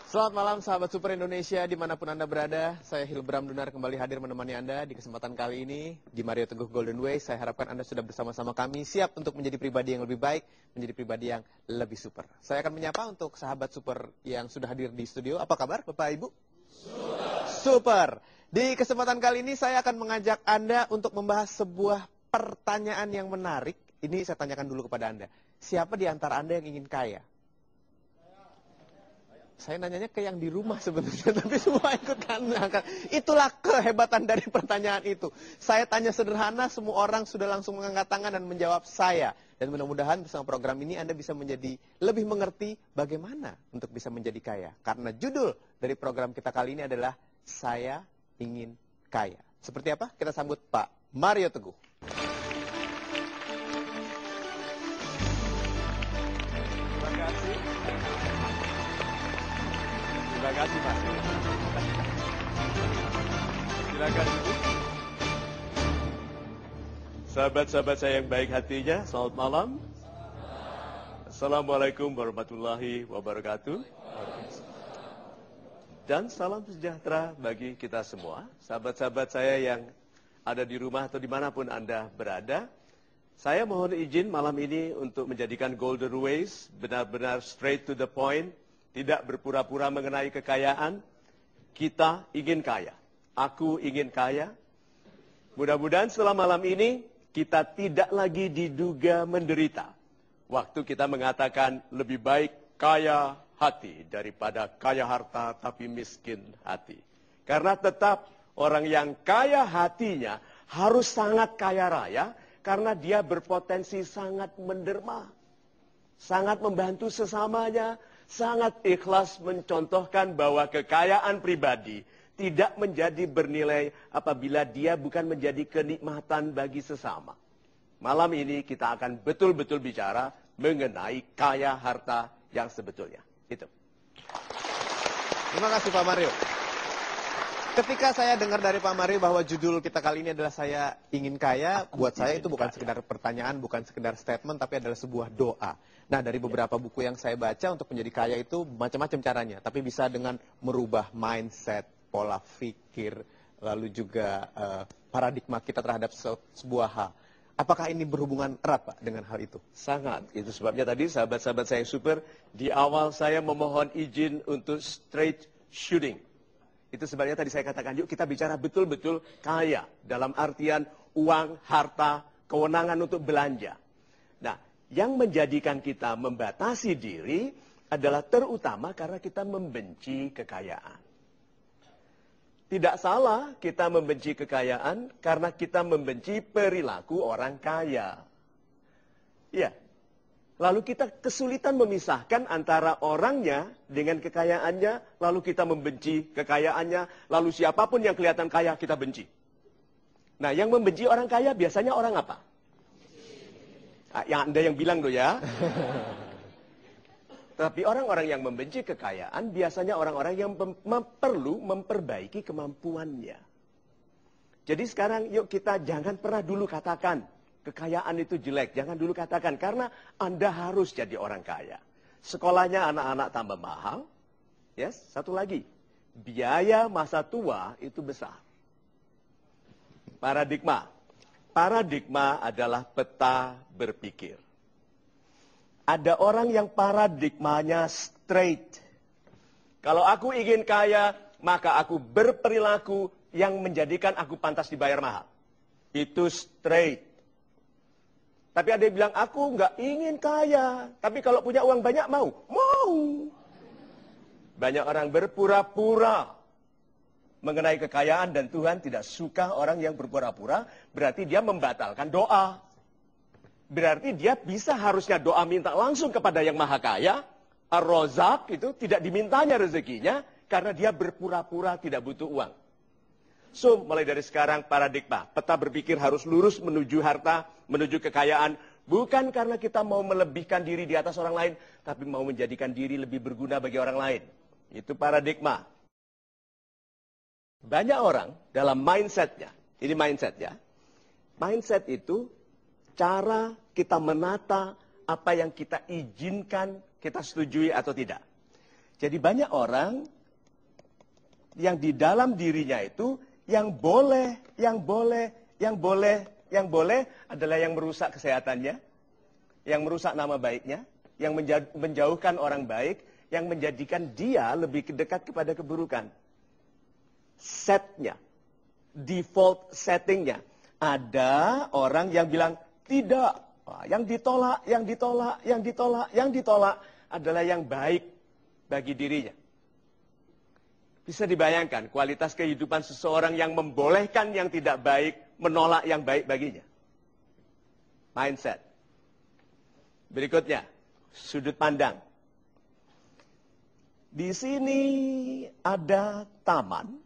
Selamat malam sahabat Super Indonesia dimanapun Anda berada. Saya Hilbram Dunar kembali hadir menemani Anda di kesempatan kali ini di Mario Teguh Golden Way. Saya harapkan Anda sudah bersama-sama kami siap untuk menjadi pribadi yang lebih baik, menjadi pribadi yang lebih super. Saya akan menyapa untuk sahabat Super yang sudah hadir di studio. Apa kabar Bapak Ibu? Super. Di kesempatan kali ini saya akan mengajak Anda untuk membahas sebuah pertanyaan yang menarik. Ini saya tanyakan dulu kepada Anda. Siapa di antara Anda yang ingin kaya? Saya nanyanya ke yang di rumah sebenarnya, tapi semua ikut kan. Itulah kehebatan dari pertanyaan itu. Saya tanya sederhana, semua orang sudah langsung mengangkat tangan dan menjawab saya. Dan mudah-mudahan bersama program ini Anda bisa menjadi lebih mengerti bagaimana untuk bisa menjadi kaya. Karena judul dari program kita kali ini adalah Saya Ingin Kaya. Seperti apa? Kita sambut Pak Mario Teguh. Terima kasih. Terima kasih Pak. Silakan Ibu. Sahabat-sahabat saya yang baik hatinya, selamat malam. Assalamualaikum warahmatullahi wabarakatuh. Dan salam sejahtera bagi kita semua. Sahabat-sahabat saya yang ada di rumah atau dimanapun Anda berada. Saya mohon izin malam ini untuk menjadikan Golden Ways benar-benar straight to the point. Tidak berpura-pura mengenai kekayaan. Kita ingin kaya. Aku ingin kaya. Mudah-mudahan setelah malam ini kita tidak lagi diduga menderita. Waktu kita mengatakan lebih baik kaya hati daripada kaya harta tapi miskin hati. Karena tetap orang yang kaya hatinya harus sangat kaya raya karena dia berpotensi sangat menderma. Sangat membantu sesamanya. Sangat ikhlas mencontohkan bahwa kekayaan pribadi tidak menjadi bernilai apabila dia bukan menjadi kenikmatan bagi sesama. Malam ini kita akan betul-betul bicara mengenai kaya harta yang sebetulnya. Itu. Terima kasih Pak Mario. Ketika saya dengar dari Pak Mario bahwa judul kita kali ini adalah Saya Ingin Kaya, buat saya itu bukan sekedar pertanyaan, bukan sekedar statement, tapi adalah sebuah doa. Nah, dari beberapa buku yang saya baca untuk menjadi kaya itu macam-macam caranya, tapi bisa dengan merubah mindset, pola pikir, lalu juga paradigma kita terhadap sebuah hal. Apakah ini berhubungan erat Pak dengan hal itu? Sangat. Itu sebabnya tadi sahabat-sahabat saya yang super, di awal saya memohon izin untuk straight shooting. Itu sebabnya tadi saya katakan, yuk kita bicara betul-betul kaya. Dalam artian uang, harta, kewenangan untuk belanja. Nah, yang menjadikan kita membatasi diri adalah terutama karena kita membenci kekayaan. Tidak salah kita membenci kekayaan karena kita membenci perilaku orang kaya. Ya. Lalu kita kesulitan memisahkan antara orangnya dengan kekayaannya, lalu kita membenci kekayaannya, lalu siapapun yang kelihatan kaya kita benci. Nah, yang membenci orang kaya biasanya orang apa? Yang Anda yang bilang loh ya. Tapi orang-orang yang membenci kekayaan biasanya orang-orang yang perlu memperbaiki kemampuannya. Jadi sekarang yuk kita jangan pernah dulu katakan kekayaan itu jelek. Jangan dulu katakan, karena Anda harus jadi orang kaya. Sekolahnya anak-anak tambah mahal. Yes, satu lagi. Biaya masa tua itu besar. Paradigma. Paradigma adalah peta berpikir. Ada orang yang paradigmanya straight. Kalau aku ingin kaya, maka aku berperilaku yang menjadikan aku pantas dibayar mahal. Itu straight. Tapi ada yang bilang, aku nggak ingin kaya. Tapi kalau punya uang banyak mau? Mau. Banyak orang berpura-pura mengenai kekayaan dan Tuhan tidak suka orang yang berpura-pura. Berarti dia membatalkan doa. Berarti dia bisa harusnya doa minta langsung kepada yang maha kaya. Ar-Rozak itu tidak dimintanya rezekinya karena dia berpura-pura tidak butuh uang. So, mulai dari sekarang paradigma, peta berpikir harus lurus menuju harta, menuju kekayaan. Bukan karena kita mau melebihkan diri di atas orang lain, tapi mau menjadikan diri lebih berguna bagi orang lain. Itu paradigma. Banyak orang dalam mindsetnya, ini mindsetnya. Mindset itu cara kita menata apa yang kita izinkan, kita setujui atau tidak. Jadi banyak orang yang di dalam dirinya itu yang boleh adalah yang merusak kesehatannya, yang merusak nama baiknya, yang menjauhkan orang baik, yang menjadikan dia lebih dekat kepada keburukan. Setnya, default settingnya. Ada orang yang bilang tidak. Yang ditolak adalah yang baik bagi dirinya. Bisa dibayangkan kualitas kehidupan seseorang yang membolehkan yang tidak baik, menolak yang baik baginya. Mindset. Berikutnya, sudut pandang. Di sini ada taman.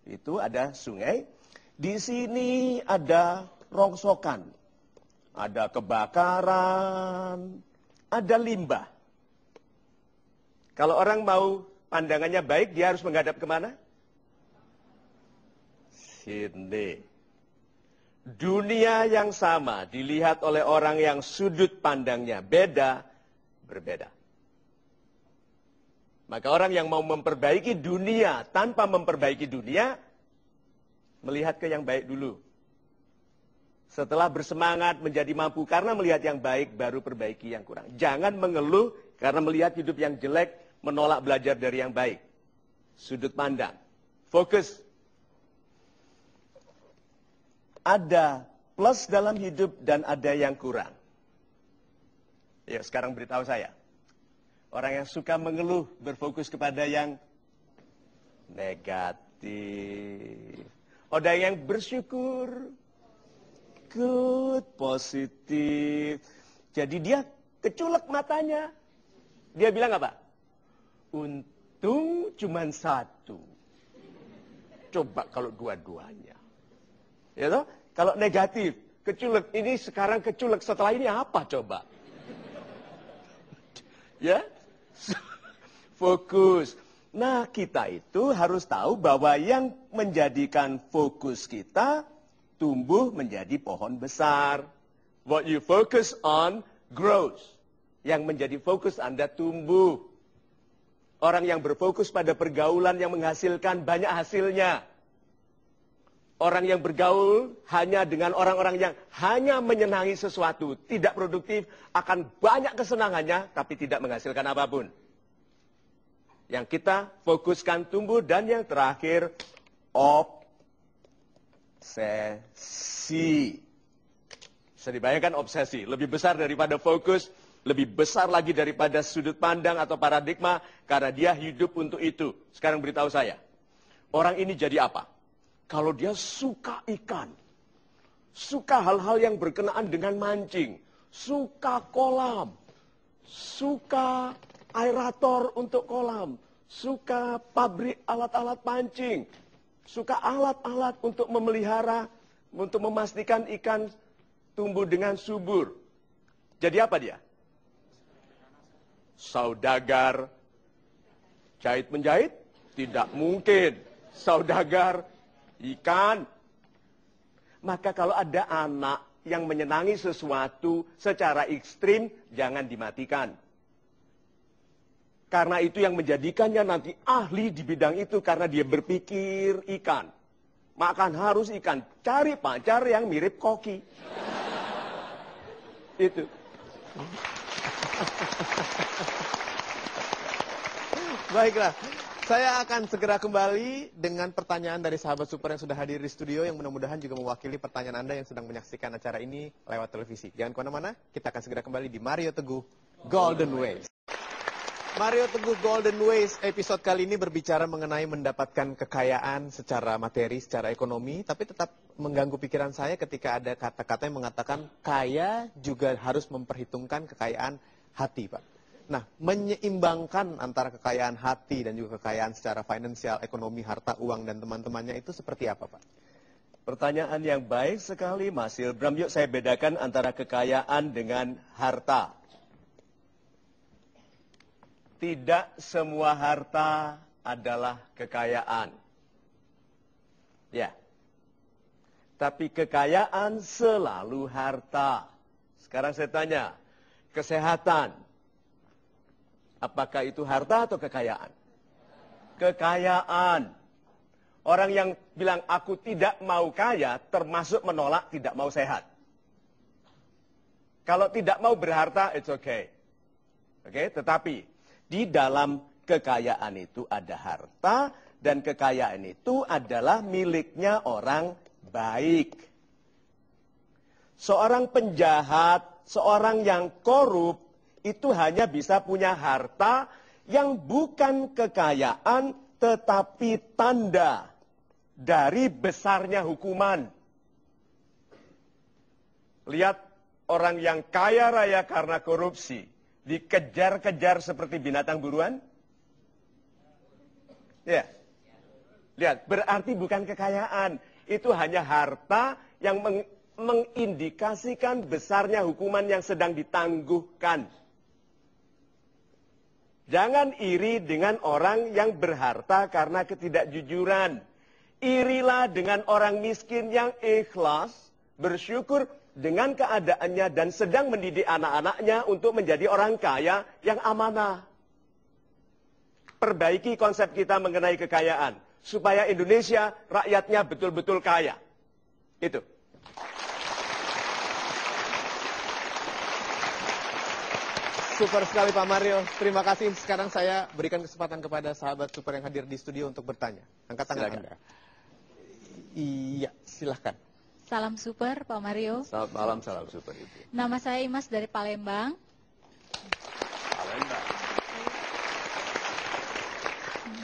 Itu ada sungai. Di sini ada rongsokan. Ada kebakaran. Ada limbah. Kalau orang mau pandangannya baik, dia harus menghadap kemana? Sini. Dunia yang sama dilihat oleh orang yang sudut pandangnya berbeda. Maka orang yang mau memperbaiki dunia tanpa memperbaiki dunia, melihat ke yang baik dulu. Setelah bersemangat menjadi mampu karena melihat yang baik, baru perbaiki yang kurang. Jangan mengeluh karena melihat hidup yang jelek, menolak belajar dari yang baik. Sudut pandang. Fokus. Ada plus dalam hidup dan ada yang kurang. Ya, sekarang beritahu saya. Orang yang suka mengeluh berfokus kepada yang negatif. Ada yang bersyukur, good, positif. Jadi dia keculek matanya. Dia bilang apa? Untung cuma satu. Coba kalau dua-duanya. Ya toh? Kalau negatif, keculek. Ini sekarang keculek, setelah ini apa coba? Ya? Fokus. Nah, kita itu harus tahu bahwa yang menjadikan fokus kita tumbuh menjadi pohon besar. What you focus on grows. Yang menjadi fokus Anda tumbuh. Orang yang berfokus pada pergaulan yang menghasilkan banyak hasilnya. Orang yang bergaul hanya dengan orang-orang yang hanya menyenangi sesuatu, tidak produktif, akan banyak kesenangannya, tapi tidak menghasilkan apapun. Yang kita fokuskan tumbuh, dan yang terakhir, obsesi. Bisa dibayangkan obsesi, lebih besar daripada fokus, lebih besar lagi daripada sudut pandang atau paradigma, karena dia hidup untuk itu. Sekarang beritahu saya, orang ini jadi apa? Kalau dia suka ikan, suka hal-hal yang berkenaan dengan mancing, suka kolam, suka aerator untuk kolam, suka pabrik alat-alat pancing, suka alat-alat untuk memelihara, untuk memastikan ikan tumbuh dengan subur. Jadi apa dia? Saudagar. Jahit-menjahit? Tidak mungkin. Saudagar ikan. Maka kalau ada anak yang menyenangi sesuatu secara ekstrim, jangan dimatikan. Karena itu yang menjadikannya nanti ahli di bidang itu, karena dia berpikir ikan. Makan harus ikan. Cari pacar yang mirip koki. Itu. Baiklah. Saya akan segera kembali dengan pertanyaan dari sahabat super yang sudah hadir di studio, yang mudah-mudahan juga mewakili pertanyaan Anda yang sedang menyaksikan acara ini lewat televisi. Jangan kemana-mana, kita akan segera kembali di Mario Teguh Golden Ways. Mario Teguh Golden Ways episode kali ini berbicara mengenai mendapatkan kekayaan secara materi, secara ekonomi, tapi tetap mengganggu pikiran saya ketika ada kata-kata yang mengatakan kaya juga harus memperhitungkan kekayaan hati, Pak. Nah, menyeimbangkan antara kekayaan hati dan juga kekayaan secara finansial, ekonomi, harta, uang, dan teman-temannya itu seperti apa, Pak? Pertanyaan yang baik sekali, Mas Hilbram. Yuk saya bedakan antara kekayaan dengan harta. Tidak semua harta adalah kekayaan. Ya. Tapi kekayaan selalu harta. Sekarang saya tanya, kesehatan Apakah itu harta atau kekayaan? Kekayaan. Orang yang bilang aku tidak mau kaya termasuk menolak tidak mau sehat. Kalau tidak mau berharta, it's okay. Oke, tetapi di dalam kekayaan itu ada harta dan kekayaan itu adalah miliknya orang baik. Seorang penjahat, seorang yang korup itu hanya bisa punya harta yang bukan kekayaan tetapi tanda dari besarnya hukuman. Lihat orang yang kaya raya karena korupsi dikejar-kejar seperti binatang buruan? Ya. Lihat, berarti bukan kekayaan. Itu hanya harta yang mengindikasikan besarnya hukuman yang sedang ditangguhkan. Jangan iri dengan orang yang berharta karena ketidakjujuran. Irilah dengan orang miskin yang ikhlas, bersyukur dengan keadaannya dan sedang mendidik anak-anaknya untuk menjadi orang kaya yang amanah. Perbaiki konsep kita mengenai kekayaan, supaya Indonesia rakyatnya betul-betul kaya. Itu. Super sekali Pak Mario, terima kasih. Sekarang saya berikan kesempatan kepada sahabat super yang hadir di studio untuk bertanya. Angkat tangan Anda. Iya, silahkan. Salam super Pak Mario. Selamat malam, salam super Ibu. Nama saya Imas dari Palembang. Palembang.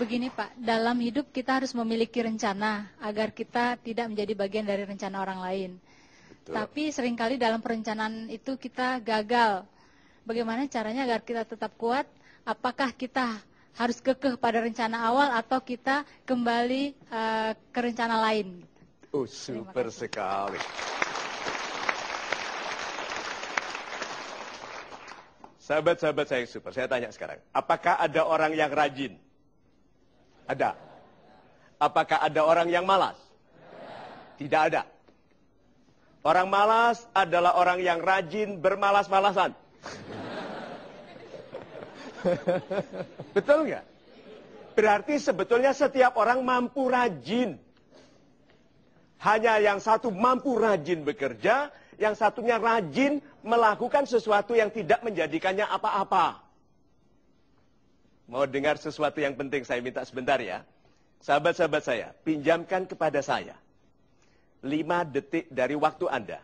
Begini Pak, dalam hidup kita harus memiliki rencana agar kita tidak menjadi bagian dari rencana orang lain. Betul. Tapi seringkali dalam perencanaan itu kita gagal. Bagaimana caranya agar kita tetap kuat? Apakah kita harus kekeh pada rencana awal atau kita kembali ke rencana lain? Oh, super sekali. Sahabat-sahabat saya yang super, saya tanya sekarang. Apakah ada orang yang rajin? Ada. Apakah ada orang yang malas? Tidak ada. Orang malas adalah orang yang rajin bermalas-malasan. Betul nggak? Berarti sebetulnya setiap orang mampu rajin. Hanya yang satu mampu rajin bekerja, yang satunya rajin melakukan sesuatu yang tidak menjadikannya apa-apa. Mau dengar sesuatu yang penting, saya minta sebentar ya. Sahabat-sahabat saya, pinjamkan kepada saya 5 detik dari waktu Anda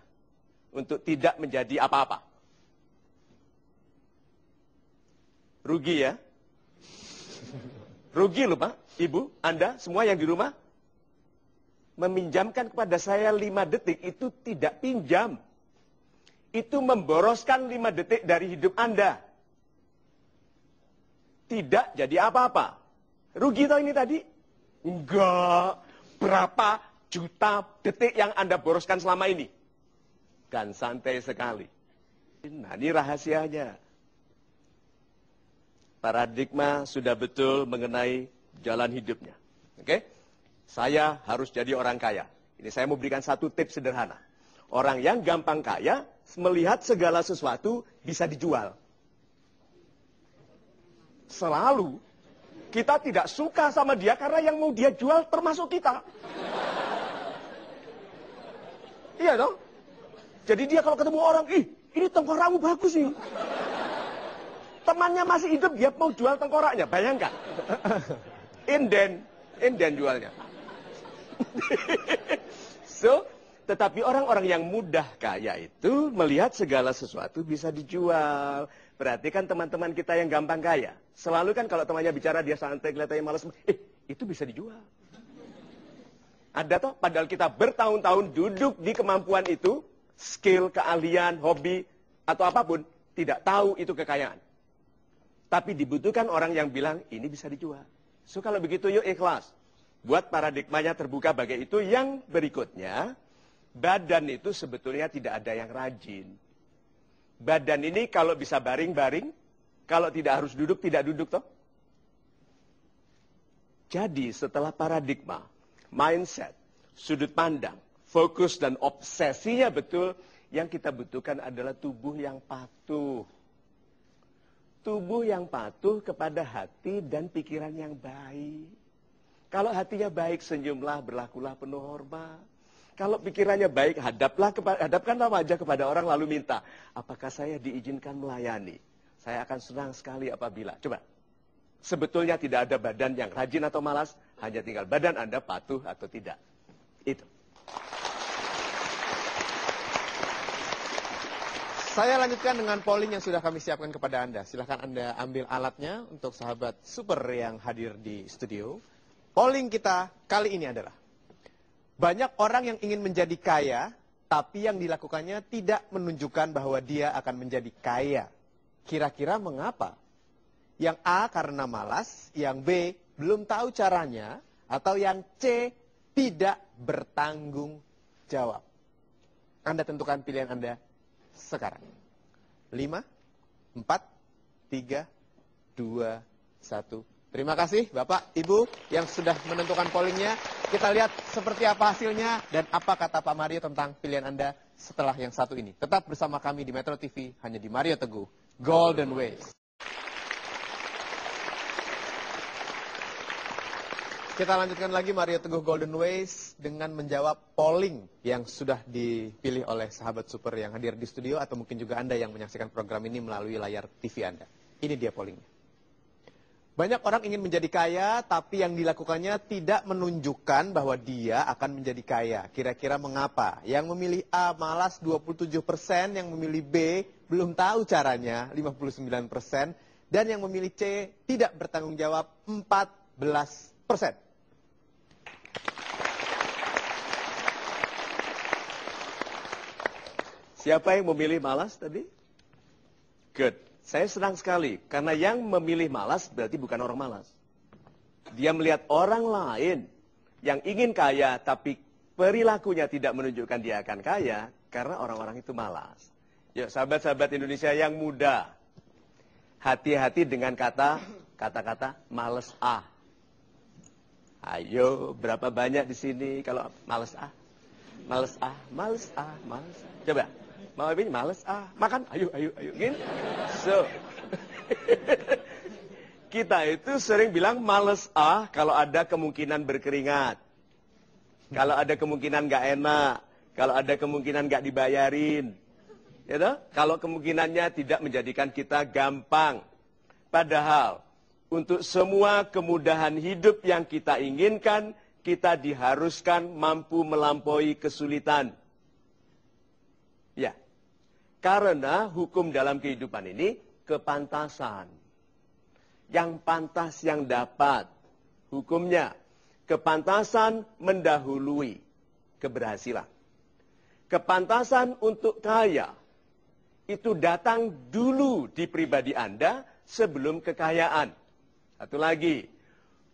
untuk tidak menjadi apa-apa. Rugi ya? Rugi loh Pak, Ibu, Anda, semua yang di rumah. Meminjamkan kepada saya 5 detik itu tidak pinjam. Itu memboroskan 5 detik dari hidup Anda. Tidak jadi apa-apa. Rugi toh ini tadi? Enggak. Berapa juta detik yang Anda boroskan selama ini? Dan santai sekali. Nah, ini rahasianya. Paradigma sudah betul mengenai jalan hidupnya. Oke? Saya harus jadi orang kaya. Ini saya mau berikan satu tips sederhana. Orang yang gampang kaya, melihat segala sesuatu bisa dijual. Selalu, kita tidak suka sama dia karena yang mau dia jual termasuk kita. Iya dong? Jadi dia kalau ketemu orang, ini tengkorakmu bagus nih. Temannya masih hidup, dia mau jual tengkoraknya, bayangkan. Inden jualnya. So, tetapi orang-orang yang mudah kaya itu melihat segala sesuatu bisa dijual. Perhatikan teman-teman kita yang gampang kaya. Selalu kan kalau temannya bicara dia santai, kelihatannya malas. Itu bisa dijual. Ada toh, padahal kita bertahun-tahun duduk di kemampuan itu, skill, keahlian, hobi, atau apapun, tidak tahu itu kekayaan. Tapi dibutuhkan orang yang bilang, ini bisa dijual. So kalau begitu yuk ikhlas. Buat paradigmanya terbuka bagai itu. Yang berikutnya, badan itu sebetulnya tidak ada yang rajin. Badan ini kalau bisa baring-baring, kalau tidak harus duduk, tidak duduk toh. Jadi setelah paradigma, mindset, sudut pandang, fokus dan obsesinya betul, yang kita butuhkan adalah tubuh yang patuh. Tubuh yang patuh kepada hati dan pikiran yang baik. Kalau hatinya baik, senyumlah, berlakulah penuh hormat. Kalau pikirannya baik, hadapkanlah wajah kepada orang lalu minta, apakah saya diizinkan melayani? Saya akan senang sekali apabila. Coba, sebetulnya tidak ada badan yang rajin atau malas, hanya tinggal badan Anda patuh atau tidak. Itu. Saya lanjutkan dengan polling yang sudah kami siapkan kepada Anda. Silahkan Anda ambil alatnya untuk sahabat super yang hadir di studio. Polling kita kali ini adalah, banyak orang yang ingin menjadi kaya, tapi yang dilakukannya tidak menunjukkan bahwa dia akan menjadi kaya. Kira-kira mengapa? Yang A karena malas, yang B belum tahu caranya, atau yang C tidak bertanggung jawab. Anda tentukan pilihan Anda sekarang. 5, 4, 3, 2, 1. Terima kasih Bapak, Ibu yang sudah menentukan pollingnya. Kita lihat seperti apa hasilnya dan apa kata Pak Mario tentang pilihan Anda setelah yang satu ini. Tetap bersama kami di Metro TV, hanya di Mario Teguh, Golden Ways. Kita lanjutkan lagi Mario Teguh Golden Ways dengan menjawab polling yang sudah dipilih oleh sahabat super yang hadir di studio atau mungkin juga Anda yang menyaksikan program ini melalui layar TV Anda. Ini dia pollingnya. Banyak orang ingin menjadi kaya, tapi yang dilakukannya tidak menunjukkan bahwa dia akan menjadi kaya. Kira-kira mengapa? Yang memilih A malas 27%, yang memilih B belum tahu caranya 59%, dan yang memilih C tidak bertanggung jawab 14%. Siapa yang memilih malas tadi? Good. Saya senang sekali. Karena yang memilih malas berarti bukan orang malas. Dia melihat orang lain yang ingin kaya tapi perilakunya tidak menunjukkan dia akan kaya karena orang-orang itu malas. Yuk sahabat-sahabat Indonesia yang muda. Hati-hati dengan kata-kata males ah. Ayo, berapa banyak di sini kalau males ah? Males ah, males ah, males ah. Coba. Mau ini males ah, makan, ayo, gini. So, kita itu sering bilang males ah kalau ada kemungkinan berkeringat, kalau ada kemungkinan nggak enak, kalau ada kemungkinan nggak dibayarin, gitu? Kalau kemungkinannya tidak menjadikan kita gampang. Padahal untuk semua kemudahan hidup yang kita inginkan, kita diharuskan mampu melampaui kesulitan. Ya. Karena hukum dalam kehidupan ini kepantasan. Yang pantas yang dapat. Hukumnya kepantasan mendahului keberhasilan. Kepantasan untuk kaya itu datang dulu di pribadi Anda sebelum kekayaan. Satu lagi,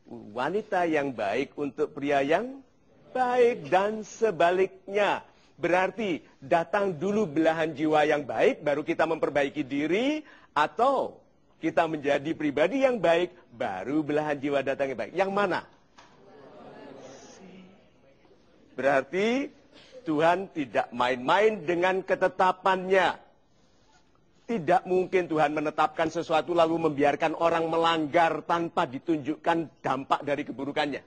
wanita yang baik untuk pria yang baik dan sebaliknya. Berarti datang dulu belahan jiwa yang baik, baru kita memperbaiki diri, atau kita menjadi pribadi yang baik, baru belahan jiwa datang yang baik. Yang mana? Berarti Tuhan tidak main-main dengan ketetapannya. Tidak mungkin Tuhan menetapkan sesuatu lalu membiarkan orang melanggar tanpa ditunjukkan dampak dari keburukannya.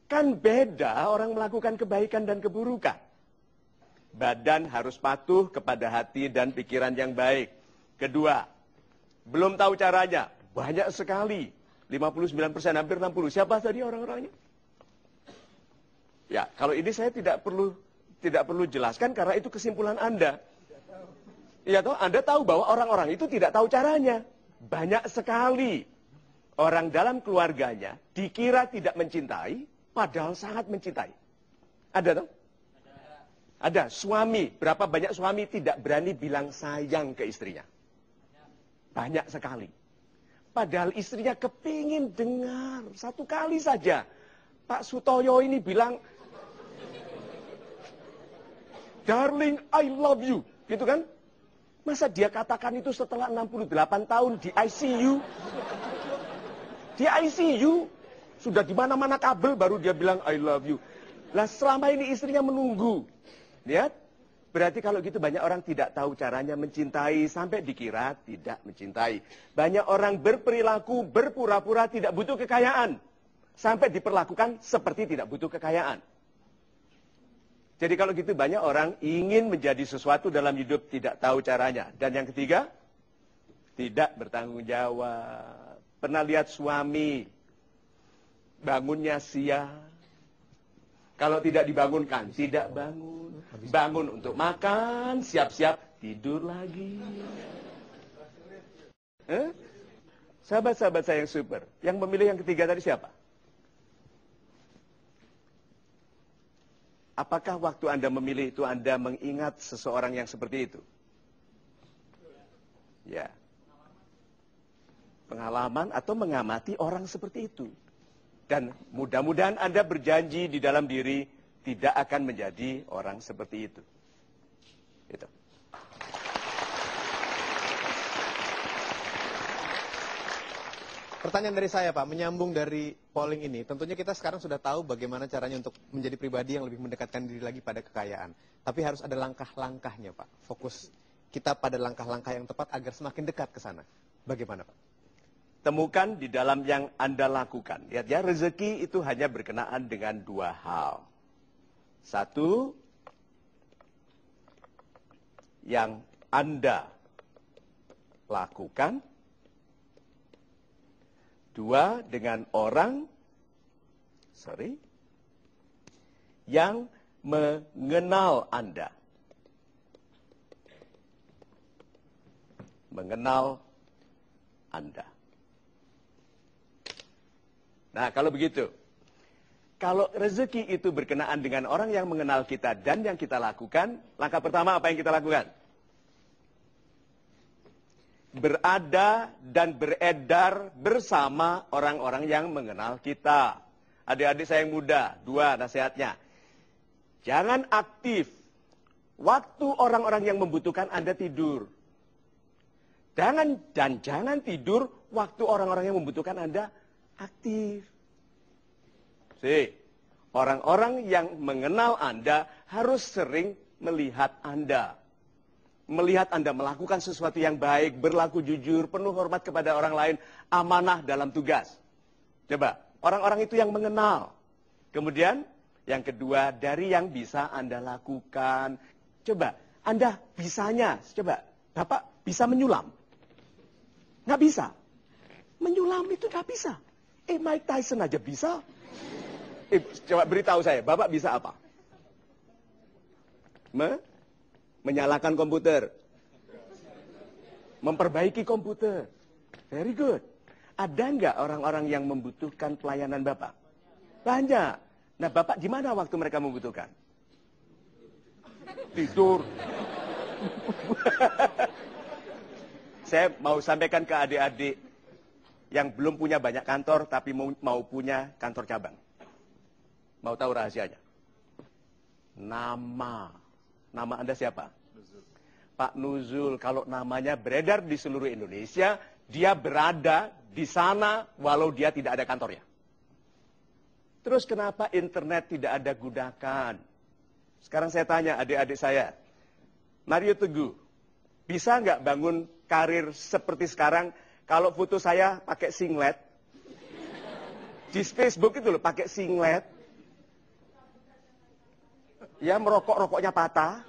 Kan beda orang melakukan kebaikan dan keburukan. Badan harus patuh kepada hati dan pikiran yang baik. Kedua, belum tahu caranya. Banyak sekali. 59%, hampir 60%. Siapa tadi orang-orangnya? Ya, kalau ini saya tidak perlu jelaskan karena itu kesimpulan Anda. Ya toh, Anda tahu bahwa orang-orang itu tidak tahu caranya. Banyak sekali orang dalam keluarganya dikira tidak mencintai, padahal sangat mencintai. Ada toh? Ada suami, berapa banyak suami tidak berani bilang sayang ke istrinya? Banyak sekali. Padahal istrinya kepingin dengar satu kali saja. Pak Sutoyo ini bilang, darling I love you. Gitu kan? Masa dia katakan itu setelah 68 tahun di ICU? Di ICU, sudah di mana-mana kabel baru dia bilang I love you. Lah selama ini istrinya menunggu. Lihat, Berarti kalau gitu banyak orang tidak tahu caranya mencintai sampai dikira tidak mencintai. Banyak orang berperilaku berpura-pura tidak butuh kekayaan. Sampai diperlakukan seperti tidak butuh kekayaan. Jadi kalau gitu banyak orang ingin menjadi sesuatu dalam hidup tidak tahu caranya. Dan yang ketiga, tidak bertanggung jawab. Pernah lihat suami bangunnya siang. Kalau tidak dibangunkan, tidak bangun. Bangun untuk makan, siap-siap tidur lagi. Sahabat-sahabat saya yang super. Yang memilih yang ketiga tadi siapa? Apakah waktu Anda memilih itu Anda mengingat seseorang yang seperti itu? Ya. Pengalaman atau mengamati orang seperti itu. Dan mudah-mudahan Anda berjanji di dalam diri tidak akan menjadi orang seperti itu. Itu. Pertanyaan dari saya, Pak, menyambung dari polling ini. Tentunya kita sekarang sudah tahu bagaimana caranya untuk menjadi pribadi yang lebih mendekatkan diri lagi pada kekayaan. Tapi harus ada langkah-langkahnya, Pak. Fokus kita pada langkah-langkah yang tepat agar semakin dekat ke sana. Bagaimana, Pak? Temukan di dalam yang Anda lakukan. Lihat ya, rezeki itu hanya berkenaan dengan dua hal. Satu, yang Anda lakukan. Dua, dengan orang, yang mengenal Anda. Mengenal Anda. Nah, kalau begitu, kalau rezeki itu berkenaan dengan orang yang mengenal kita dan yang kita lakukan, langkah pertama apa yang kita lakukan? Berada dan beredar bersama orang-orang yang mengenal kita. Adik-adik saya yang muda, dua nasihatnya. Jangan aktif waktu orang-orang yang membutuhkan Anda tidur. Jangan tidur waktu orang-orang yang membutuhkan Anda aktif. Orang-orang yang mengenal Anda harus sering melihat Anda. Melihat Anda melakukan sesuatu yang baik, berlaku jujur, penuh hormat kepada orang lain, amanah dalam tugas. Coba, orang-orang itu yang mengenal. Kemudian, yang kedua, dari yang bisa Anda lakukan. Coba, Anda bisanya, coba, Bapak bisa menyulam? Nggak bisa. Menyulam itu nggak bisa. Mike Tyson aja bisa. Coba beritahu saya, Bapak bisa apa? Menyalakan komputer. Memperbaiki komputer. Very good. Ada nggak orang-orang yang membutuhkan pelayanan Bapak? Banyak. Nah, Bapak di mana waktu mereka membutuhkan? Tidur. Saya mau sampaikan ke adik-adik yang belum punya banyak kantor, tapi mau punya kantor cabang. Mau tahu rahasianya? Nama Anda siapa? Pak Nuzul. Kalau namanya beredar di seluruh Indonesia, dia berada di sana walau dia tidak ada kantornya. Terus kenapa internet tidak ada gunakan? Sekarang saya tanya adik-adik saya. Mario Teguh, bisa nggak bangun karir seperti sekarang kalau foto saya pakai singlet? Di Facebook itu loh, pakai singlet. Ya, rokoknya patah.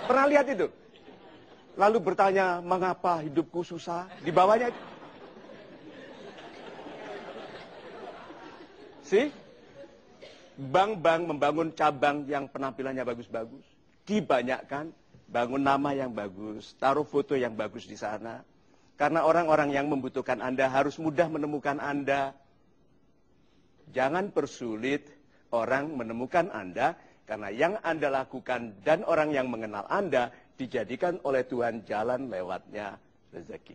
Pernah lihat itu? Lalu bertanya, mengapa hidupku susah? Di bawahnya. Bank-bank membangun cabang yang penampilannya bagus-bagus. Dibanyakan, bangun nama yang bagus. Taruh foto yang bagus di sana. Karena orang-orang yang membutuhkan Anda harus mudah menemukan Anda. Jangan persulit orang menemukan Anda. Karena yang Anda lakukan dan orang yang mengenal Anda dijadikan oleh Tuhan jalan lewatnya rezeki.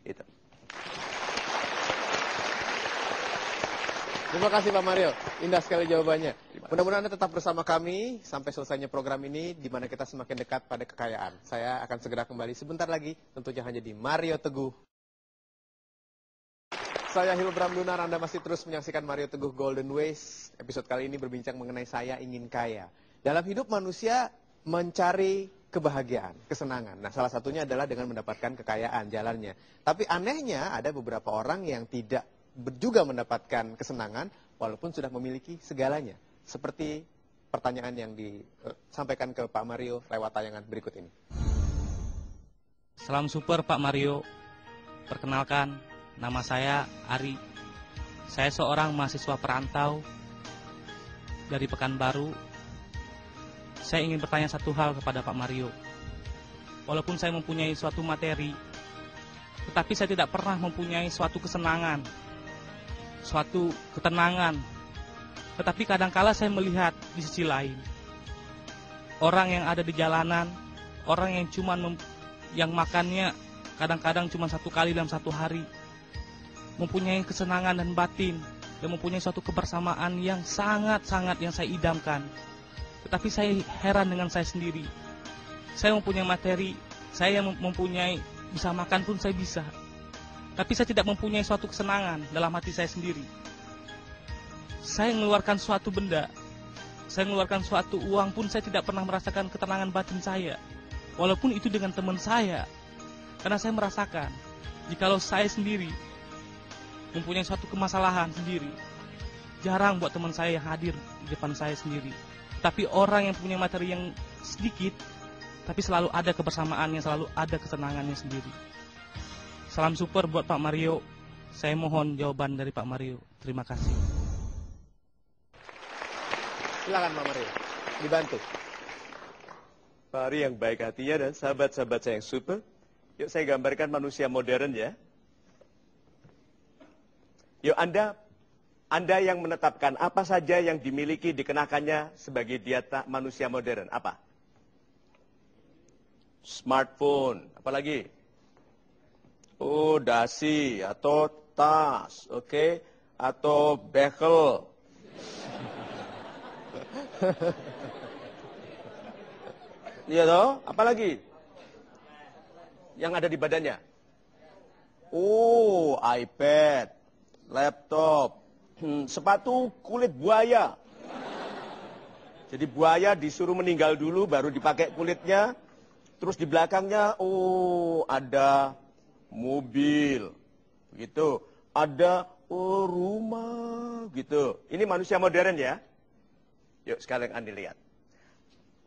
Itu. Terima kasih Pak Mario, indah sekali jawabannya. Mudah-mudahan Anda tetap bersama kami sampai selesainya program ini, di mana kita semakin dekat pada kekayaan. Saya akan segera kembali sebentar lagi, tentunya hanya di Mario Teguh. Saya Hilbram Lunar, Anda masih terus menyaksikan Mario Teguh Golden Ways. Episode kali ini berbincang mengenai saya ingin kaya. Dalam hidup manusia mencari kebahagiaan, kesenangan. Nah, salah satunya adalah dengan mendapatkan kekayaan jalannya. Tapi anehnya ada beberapa orang yang tidak juga mendapatkan kesenangan walaupun sudah memiliki segalanya. Seperti pertanyaan yang disampaikan ke Pak Mario lewat tayangan berikut ini. Salam super Pak Mario. Perkenalkan, nama saya Ari. Saya seorang mahasiswa perantau dari Pekanbaru. Saya ingin bertanya satu hal kepada Pak Mario. Walaupun saya mempunyai suatu materi, tetapi saya tidak pernah mempunyai suatu kesenangan, suatu ketenangan. Tetapi kadangkala saya melihat di sisi lain, orang yang ada di jalanan, orang yang yang makannya kadang-kadang cuma 1 kali dalam 1 hari, mempunyai kesenangan dan batin, dan mempunyai suatu kebersamaan yang sangat-sangat yang saya idamkan. Tetapi saya heran dengan saya sendiri. Saya mempunyai materi, saya mempunyai, bisa makan pun saya bisa. Tapi saya tidak mempunyai suatu kesenangan dalam hati saya sendiri. Saya mengeluarkan suatu benda, saya mengeluarkan suatu uang pun saya tidak pernah merasakan ketenangan batin saya. Walaupun itu dengan teman saya. Karena saya merasakan, jikalau saya sendiri mempunyai suatu kemasalahan sendiri, jarang buat teman saya yang hadir di depan saya sendiri. Tapi orang yang punya materi yang sedikit, tapi selalu ada kebersamaannya, selalu ada kesenangannya sendiri. Salam super buat Pak Mario. Saya mohon jawaban dari Pak Mario. Terima kasih. Silakan Pak Mario, dibantu. Pak Ari yang baik hatinya dan sahabat-sahabat saya yang super. Yuk saya gambarkan manusia modern ya. Yuk Anda yang menetapkan apa saja yang dimiliki, dikenakannya sebagai dia manusia modern. Apa? Smartphone. Apa lagi? Oh, dasi atau tas. Oke. Atau bekel. Iya toh? Apa lagi? Yang ada di badannya? Oh, iPad. Laptop. Sepatu kulit buaya. Jadi buaya disuruh meninggal dulu baru dipakai kulitnya. Terus di belakangnya ada mobil. Gitu. Ada rumah gitu. Ini manusia modern ya. Yuk sekalian Anda lihat.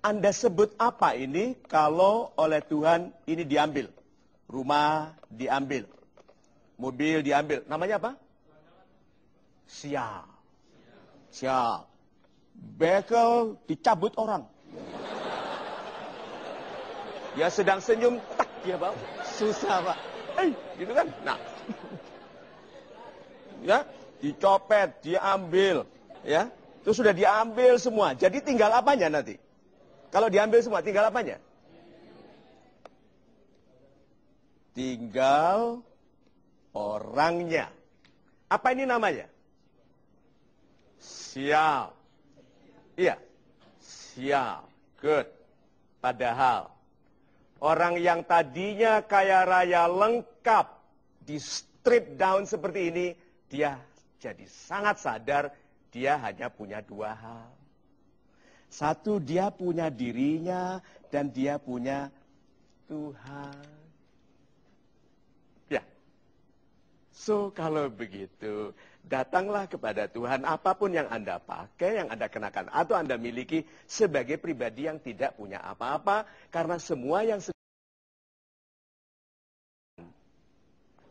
Anda sebut apa ini kalau oleh Tuhan ini diambil? Rumah diambil. Mobil diambil. Namanya apa? Sial. Bekel dicabut orang. Ya sedang senyum, tak dia bawa. Susah Pak. Gitu kan? Nah. Ya, dicopet, diambil. Ya, itu sudah diambil semua. Jadi tinggal apanya nanti? Kalau diambil semua, tinggal apanya? Tinggal orangnya. Apa ini namanya? Sial. Iya. Sial. Good. Padahal orang yang tadinya kaya raya lengkap di strip down seperti ini, dia jadi sangat sadar dia hanya punya 2 hal. Satu, dia punya dirinya dan dia punya Tuhan. Ya. So kalau begitu, datanglah kepada Tuhan apapun yang Anda pakai, yang Anda kenakan atau Anda miliki sebagai pribadi yang tidak punya apa-apa. Karena semua yang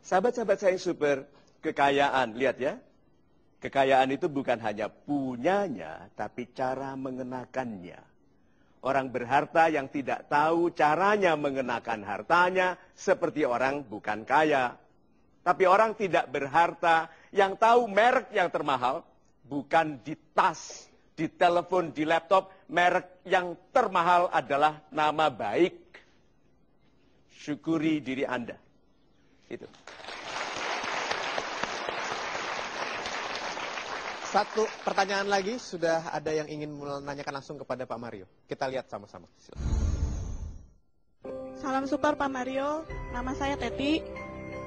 sahabat-sahabat saya yang super, kekayaan, lihat ya. Kekayaan itu bukan hanya punyanya, tapi cara mengenakannya. Orang berharta yang tidak tahu caranya mengenakan hartanya, seperti orang bukan kaya. Tapi orang tidak berharta yang tahu merek yang termahal, bukan di tas, di telepon, di laptop. Merek yang termahal adalah nama baik. Syukuri diri Anda. Itu. Satu pertanyaan lagi, sudah ada yang ingin menanyakan langsung kepada Pak Mario. Kita lihat sama-sama. Salam super Pak Mario, nama saya Teti.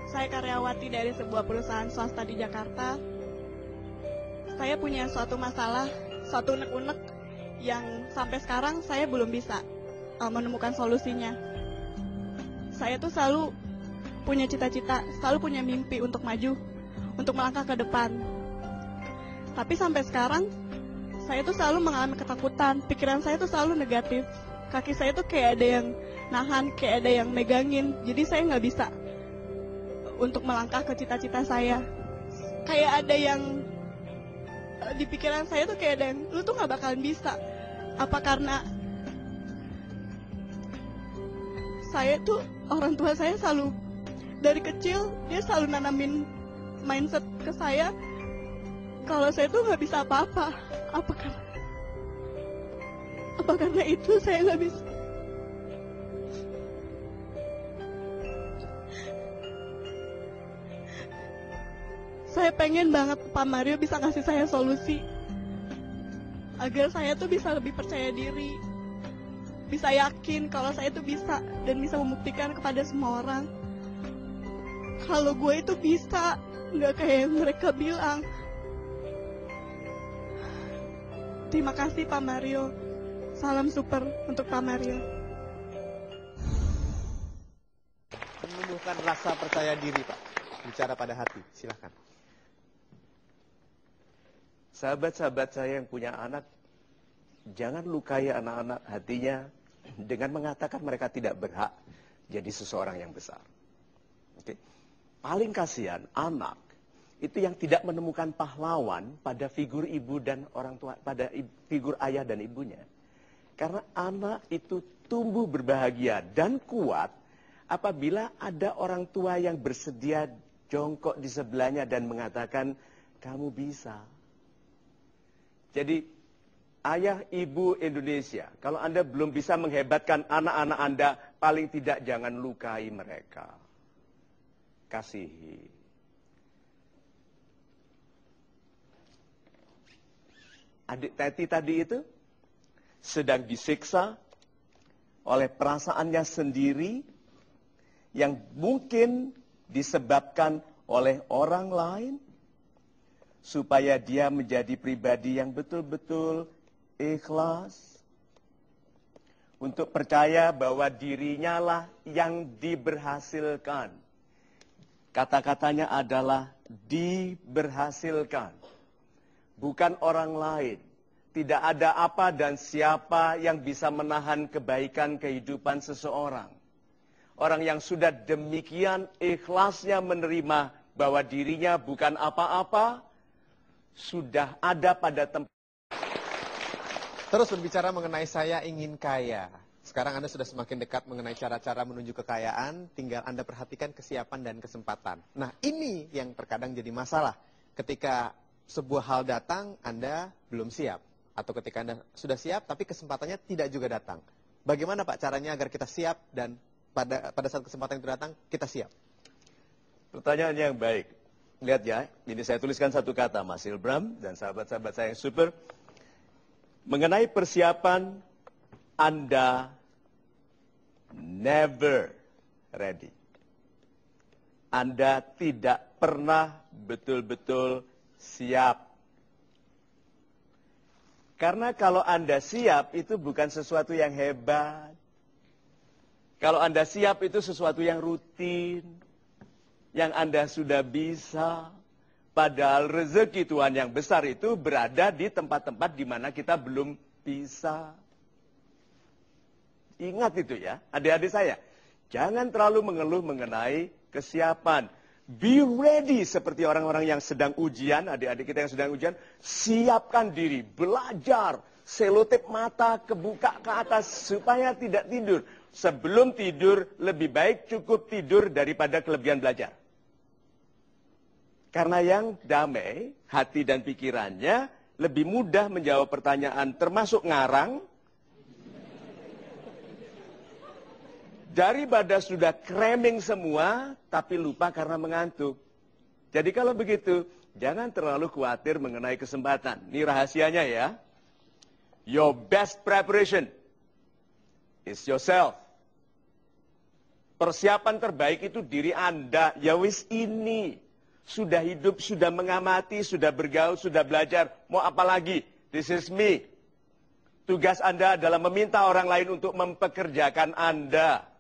Saya karyawati dari sebuah perusahaan swasta di Jakarta. Saya punya suatu masalah, suatu unek-unek yang sampai sekarang saya belum bisa. menemukan solusinya. Saya tuh selalu punya cita-cita, selalu punya mimpi untuk maju, untuk melangkah ke depan. Tapi sampai sekarang, saya tuh selalu mengalami ketakutan, pikiran saya tuh selalu negatif. Kaki saya tuh kayak ada yang nahan, kayak ada yang megangin, jadi saya nggak bisa untuk melangkah ke cita-cita saya. Kayak ada yang di pikiran saya tuh kayak ada yang, lu tuh nggak bakalan bisa. Apa karena saya tuh, orang tua saya selalu dari kecil dia selalu nanamin mindset ke saya kalau saya tuh nggak bisa apa-apa. Apa karena itu saya nggak bisa? Saya pengen banget Pak Mario bisa kasih saya solusi agar saya tuh bisa lebih percaya diri, bisa yakin kalau saya tuh bisa, dan bisa membuktikan kepada semua orang kalau gue itu bisa, nggak kayak yang mereka bilang. Terima kasih Pak Mario. Salam super untuk Pak Mario. Menumbuhkan rasa percaya diri, Pak. Bicara pada hati, silahkan. Sahabat-sahabat saya yang punya anak, jangan lukai anak-anak hatinya dengan mengatakan mereka tidak berhak jadi seseorang yang besar. Oke. Paling kasihan anak itu yang tidak menemukan pahlawan pada figur ibu dan orang tua, pada figur ayah dan ibunya. Karena anak itu tumbuh berbahagia dan kuat apabila ada orang tua yang bersedia jongkok di sebelahnya dan mengatakan, kamu bisa. Jadi, ayah ibu Indonesia, kalau Anda belum bisa menghebatkan anak-anak Anda, paling tidak jangan lukai mereka. Kasihi. Adik Teti tadi itu sedang disiksa oleh perasaannya sendiri yang mungkin disebabkan oleh orang lain, supaya dia menjadi pribadi yang betul-betul ikhlas untuk percaya bahwa dirinya lah yang diberhasilkan. Kata-katanya adalah diberhasilkan, bukan orang lain. Tidak ada apa dan siapa yang bisa menahan kebaikan kehidupan seseorang. Orang yang sudah demikian ikhlasnya menerima bahwa dirinya bukan apa-apa, sudah ada pada tempat. Terus berbicara mengenai saya ingin kaya. Sekarang Anda sudah semakin dekat mengenai cara-cara menuju kekayaan, tinggal Anda perhatikan kesiapan dan kesempatan. Nah, ini yang terkadang jadi masalah. Ketika sebuah hal datang, Anda belum siap. Atau ketika Anda sudah siap, tapi kesempatannya tidak juga datang. Bagaimana Pak caranya agar kita siap dan pada saat kesempatan itu datang, kita siap? Pertanyaan yang baik. Lihat ya, ini saya tuliskan satu kata, Mas Hilbram dan sahabat-sahabat saya yang super. Mengenai persiapan, Anda never ready. Anda tidak pernah betul-betul siap. Karena kalau Anda siap, itu bukan sesuatu yang hebat. Kalau Anda siap, itu sesuatu yang rutin. Yang Anda sudah bisa. Padahal rezeki Tuhan yang besar itu berada di tempat-tempat di mana kita belum bisa. Ingat itu ya, adik-adik saya. Jangan terlalu mengeluh mengenai kesiapan. Be ready seperti orang-orang yang sedang ujian, adik-adik kita yang sedang ujian. Siapkan diri, belajar, selotip mata, kebuka ke atas supaya tidak tidur. Sebelum tidur, lebih baik cukup tidur daripada kelebihan belajar. Karena yang damai, hati dan pikirannya lebih mudah menjawab pertanyaan termasuk ngarang, daripada sudah cramming semua, tapi lupa karena mengantuk. Jadi kalau begitu, jangan terlalu khawatir mengenai kesempatan. Ini rahasianya ya. Your best preparation is yourself. Persiapan terbaik itu diri Anda. Ya wis ini. Sudah hidup, sudah mengamati, sudah bergaul, sudah belajar. Mau apa lagi? This is me. Tugas Anda adalah meminta orang lain untuk mempekerjakan Anda.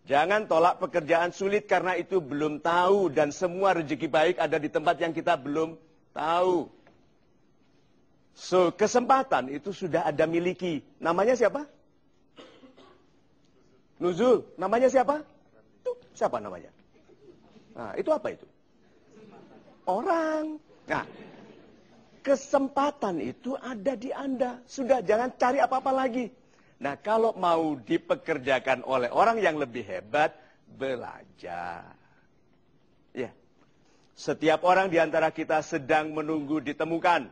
Jangan tolak pekerjaan sulit karena itu belum tahu. Dan semua rezeki baik ada di tempat yang kita belum tahu. So, kesempatan itu sudah ada miliki. Namanya siapa? Nuzul. Namanya siapa? Itu siapa namanya? Nah, itu apa itu? Orang. Nah, kesempatan itu ada di Anda. Sudah, jangan cari apa-apa lagi. Nah, kalau mau dipekerjakan oleh orang yang lebih hebat, belajar. Ya. Setiap orang di antara kita sedang menunggu ditemukan.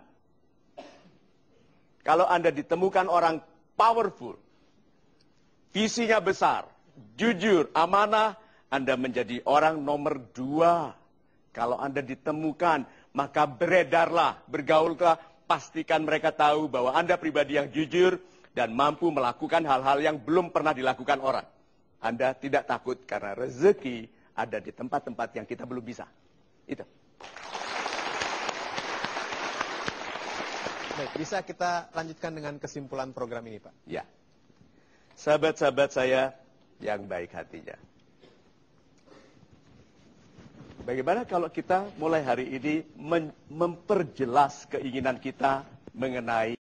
Kalau Anda ditemukan orang powerful, visinya besar, jujur, amanah, Anda menjadi orang nomor 2. Kalau Anda ditemukan, maka beredarlah, bergaullah, pastikan mereka tahu bahwa Anda pribadi yang jujur, dan mampu melakukan hal-hal yang belum pernah dilakukan orang. Anda tidak takut karena rezeki ada di tempat-tempat yang kita belum bisa. Itu. Baik, bisa kita lanjutkan dengan kesimpulan program ini, Pak? Ya. Sahabat-sahabat saya yang baik hatinya. Bagaimana kalau kita mulai hari ini memperjelas keinginan kita mengenai